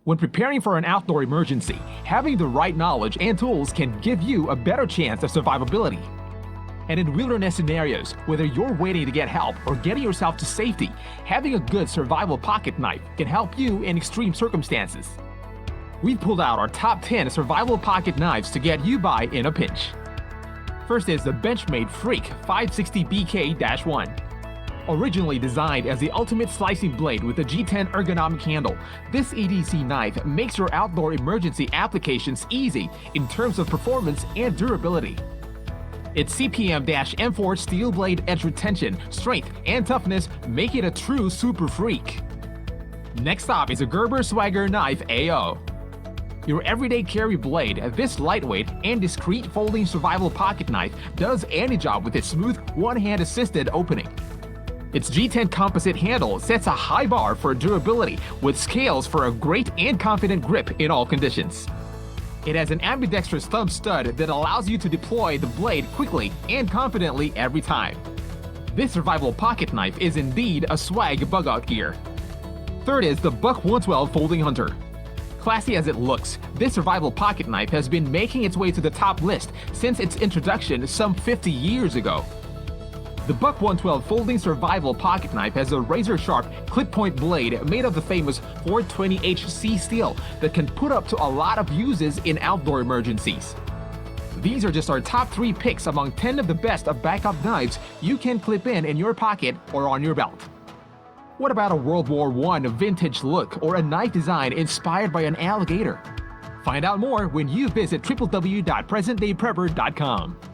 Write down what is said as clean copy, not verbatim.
When preparing for an outdoor emergency, having the right knowledge and tools can give you a better chance of survivability. And in wilderness scenarios, whether you're waiting to get help or getting yourself to safety, having a good survival pocket knife can help you in extreme circumstances. We've pulled out our top 10 survival pocket knives to get you by in a pinch. First is the Benchmade Freak 560BK-1. Originally designed as the ultimate slicing blade with a G10 ergonomic handle, this EDC knife makes your outdoor emergency applications easy in terms of performance and durability. Its CPM-M4 steel blade edge retention, strength, and toughness make it a true super freak. Next up is a Gerber Swagger Knife AO. Your everyday carry blade, this lightweight and discreet folding survival pocket knife does any job with its smooth, one-hand assisted opening. Its G10 composite handle sets a high bar for durability with scales for a great and confident grip in all conditions. It has an ambidextrous thumb stud that allows you to deploy the blade quickly and confidently every time. This survival pocket knife is indeed a swag bug-out gear. Third is the Buck 112 Folding Hunter. Classy as it looks, this survival pocket knife has been making its way to the top list since its introduction some 50 years ago. The Buck 112 Folding Survival Pocket Knife has a razor-sharp clip-point blade made of the famous 420HC steel that can put up to a lot of uses in outdoor emergencies. These are just our top 3 picks among 10 of the best of backup knives you can clip in your pocket or on your belt. What about a World War I vintage look or a knife design inspired by an alligator? Find out more when you visit www.presentdayprepper.com.